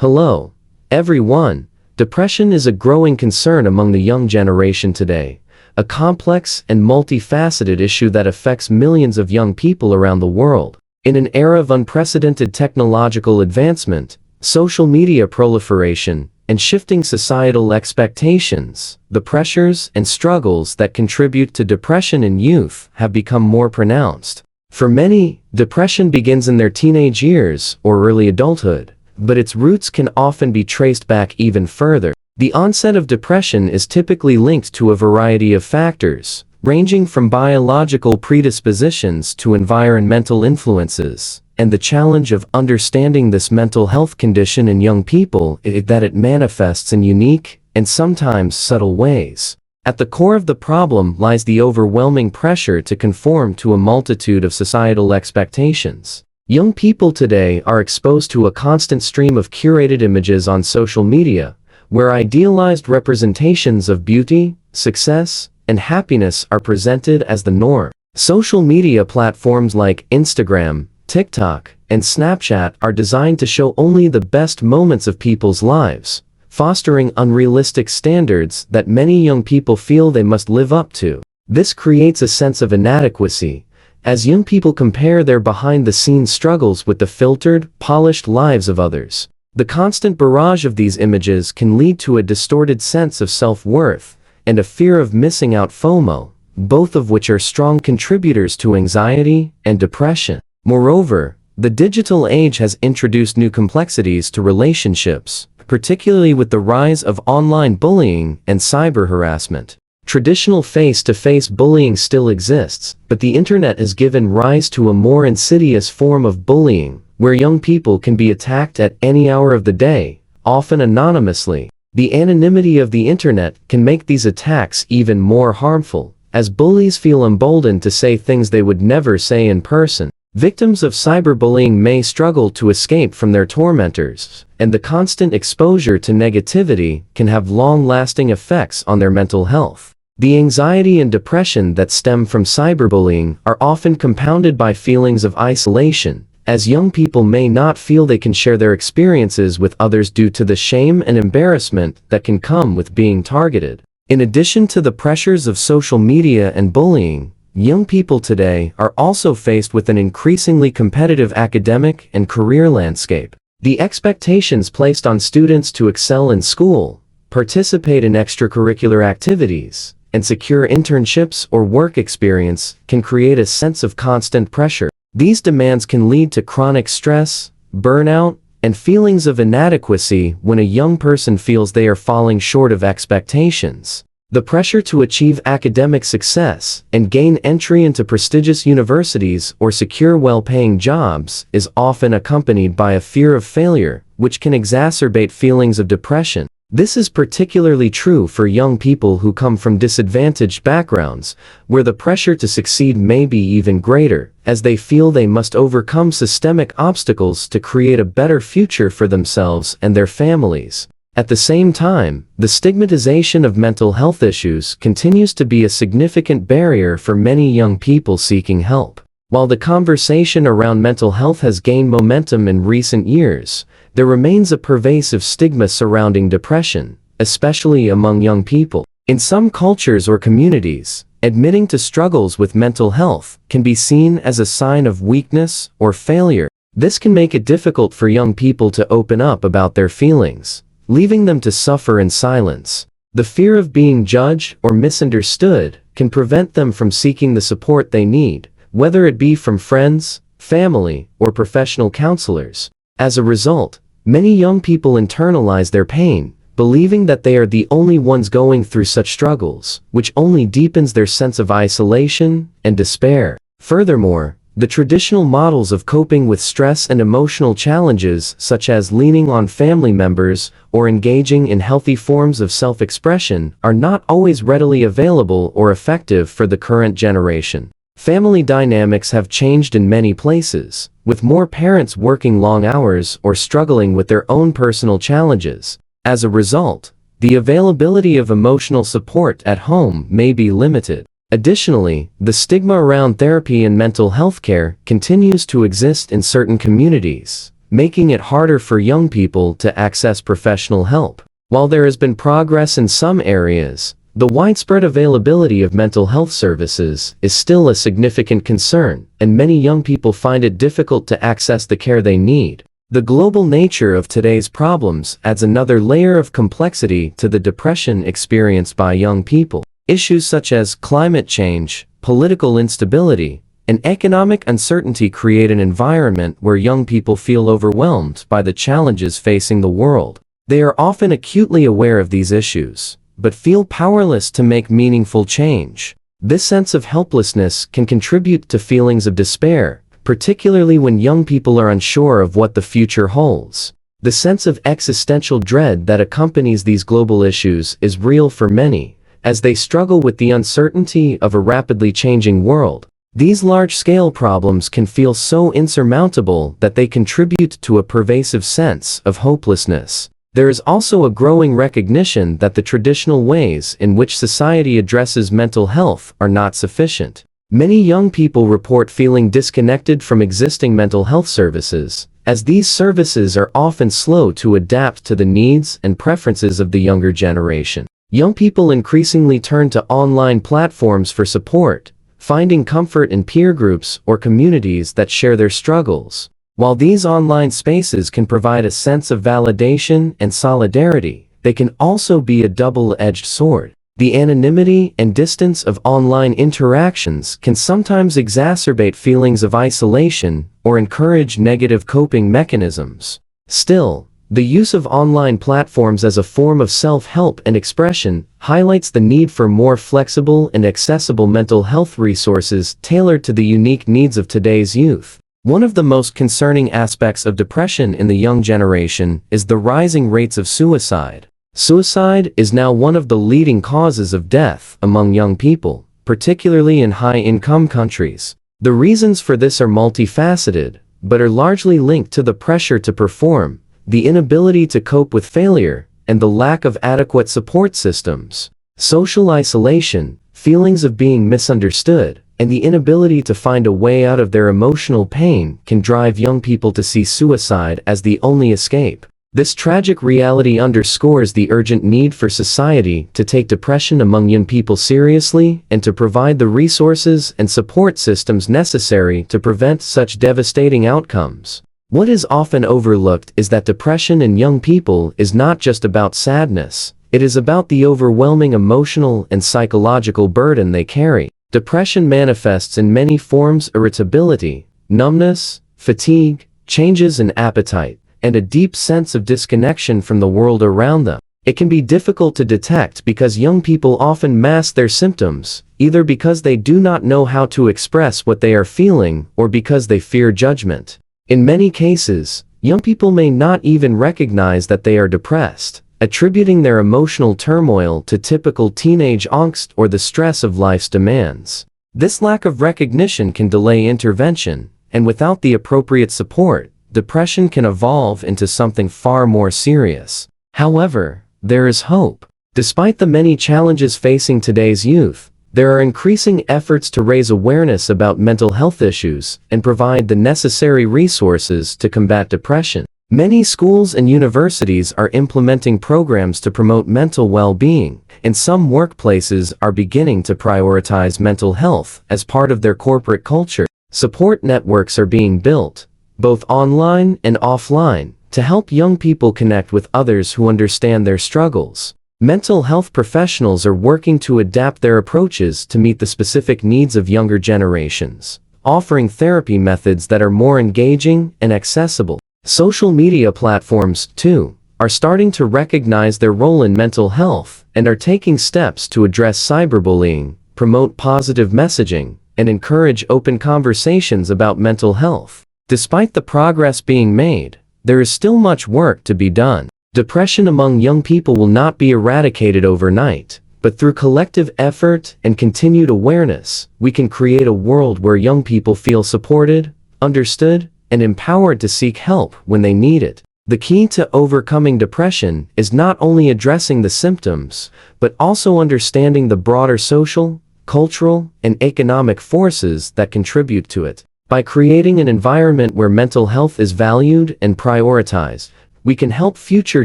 Hello, everyone. Depression is a growing concern among the young generation today, a complex and multifaceted issue that affects millions of young people around the world. In an era of unprecedented technological advancement, social media proliferation, and shifting societal expectations, the pressures and struggles that contribute to depression in youth have become more pronounced. For many, depression begins in their teenage years or early adulthood, but its roots can often be traced back even further. The onset of depression is typically linked to a variety of factors, ranging from biological predispositions to environmental influences, and the challenge of understanding this mental health condition in young people is that it manifests in unique and sometimes subtle ways. At the core of the problem lies the overwhelming pressure to conform to a multitude of societal expectations. Young people today are exposed to a constant stream of curated images on social media, where idealized representations of beauty, success, and happiness are presented as the norm. Social media platforms like Instagram, TikTok, and Snapchat are designed to show only the best moments of people's lives, fostering unrealistic standards that many young people feel they must live up to. This creates a sense of inadequacy, as young people compare their behind-the-scenes struggles with the filtered, polished lives of others. The constant barrage of these images can lead to a distorted sense of self-worth and a fear of missing out (FOMO), both of which are strong contributors to anxiety and depression. Moreover, the digital age has introduced new complexities to relationships, particularly with the rise of online bullying and cyber harassment. Traditional face-to-face bullying still exists, but the internet has given rise to a more insidious form of bullying, where young people can be attacked at any hour of the day, often anonymously. The anonymity of the internet can make these attacks even more harmful, as bullies feel emboldened to say things they would never say in person. Victims of cyberbullying may struggle to escape from their tormentors, and the constant exposure to negativity can have long-lasting effects on their mental health. The anxiety and depression that stem from cyberbullying are often compounded by feelings of isolation, as young people may not feel they can share their experiences with others due to the shame and embarrassment that can come with being targeted. In addition to the pressures of social media and bullying, young people today are also faced with an increasingly competitive academic and career landscape. The expectations placed on students to excel in school, participate in extracurricular activities, and secure internships or work experience can create a sense of constant pressure. These demands can lead to chronic stress, burnout, and feelings of inadequacy when a young person feels they are falling short of expectations. The pressure to achieve academic success and gain entry into prestigious universities or secure well-paying jobs is often accompanied by a fear of failure, which can exacerbate feelings of depression. This is particularly true for young people who come from disadvantaged backgrounds, where the pressure to succeed may be even greater, as they feel they must overcome systemic obstacles to create a better future for themselves and their families. At the same time, the stigmatization of mental health issues continues to be a significant barrier for many young people seeking help. While the conversation around mental health has gained momentum in recent years, there remains a pervasive stigma surrounding depression, especially among young people. In some cultures or communities, admitting to struggles with mental health can be seen as a sign of weakness or failure. This can make it difficult for young people to open up about their feelings, leaving them to suffer in silence. The fear of being judged or misunderstood can prevent them from seeking the support they need, whether it be from friends, family, or professional counselors. As a result, many young people internalize their pain, believing that they are the only ones going through such struggles, which only deepens their sense of isolation and despair. Furthermore, the traditional models of coping with stress and emotional challenges, such as leaning on family members or engaging in healthy forms of self-expression, are not always readily available or effective for the current generation. Family dynamics have changed in many places, with more parents working long hours or struggling with their own personal challenges. As a result, the availability of emotional support at home may be limited. Additionally, the stigma around therapy and mental health care continues to exist in certain communities, making it harder for young people to access professional help. While there has been progress in some areas, the widespread availability of mental health services is still a significant concern, and many young people find it difficult to access the care they need. The global nature of today's problems adds another layer of complexity to the depression experienced by young people. Issues such as climate change, political instability, and economic uncertainty create an environment where young people feel overwhelmed by the challenges facing the world. They are often acutely aware of these issues, but feel powerless to make meaningful change. This sense of helplessness can contribute to feelings of despair, particularly when young people are unsure of what the future holds. The sense of existential dread that accompanies these global issues is real for many, as they struggle with the uncertainty of a rapidly changing world. These large-scale problems can feel so insurmountable that they contribute to a pervasive sense of hopelessness. There is also a growing recognition that the traditional ways in which society addresses mental health are not sufficient. Many young people report feeling disconnected from existing mental health services, as these services are often slow to adapt to the needs and preferences of the younger generation. Young people increasingly turn to online platforms for support, finding comfort in peer groups or communities that share their struggles. While these online spaces can provide a sense of validation and solidarity, they can also be a double-edged sword. The anonymity and distance of online interactions can sometimes exacerbate feelings of isolation or encourage negative coping mechanisms. Still, the use of online platforms as a form of self-help and expression highlights the need for more flexible and accessible mental health resources tailored to the unique needs of today's youth. One of the most concerning aspects of depression in the young generation is the rising rates of suicide. Suicide is now one of the leading causes of death among young people, particularly in high-income countries. The reasons for this are multifaceted, but are largely linked to the pressure to perform, the inability to cope with failure, and the lack of adequate support systems. Social isolation, feelings of being misunderstood, and the inability to find a way out of their emotional pain can drive young people to see suicide as the only escape. This tragic reality underscores the urgent need for society to take depression among young people seriously and to provide the resources and support systems necessary to prevent such devastating outcomes. What is often overlooked is that depression in young people is not just about sadness, it is about the overwhelming emotional and psychological burden they carry. Depression manifests in many forms: irritability, numbness, fatigue, changes in appetite, and a deep sense of disconnection from the world around them. It can be difficult to detect because young people often mask their symptoms, either because they do not know how to express what they are feeling or because they fear judgment. In many cases, young people may not even recognize that they are depressed, attributing their emotional turmoil to typical teenage angst or the stress of life's demands. This lack of recognition can delay intervention, and without the appropriate support, depression can evolve into something far more serious. However, there is hope. Despite the many challenges facing today's youth, there are increasing efforts to raise awareness about mental health issues and provide the necessary resources to combat depression. Many schools and universities are implementing programs to promote mental well-being, and some workplaces are beginning to prioritize mental health as part of their corporate culture. Support networks are being built, both online and offline, to help young people connect with others who understand their struggles. Mental health professionals are working to adapt their approaches to meet the specific needs of younger generations, offering therapy methods that are more engaging and accessible. Social media platforms, too, are starting to recognize their role in mental health and are taking steps to address cyberbullying, promote positive messaging, and encourage open conversations about mental health. Despite the progress being made, there is still much work to be done. Depression among young people will not be eradicated overnight, but through collective effort and continued awareness, we can create a world where young people feel supported, understood, and empowered to seek help when they need it. The key to overcoming depression is not only addressing the symptoms, but also understanding the broader social, cultural, and economic forces that contribute to it. By creating an environment where mental health is valued and prioritized, we can help future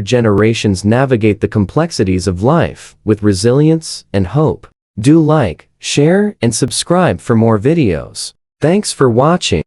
generations navigate the complexities of life with resilience and hope. Do like, share, and subscribe for more videos. Thanks for watching.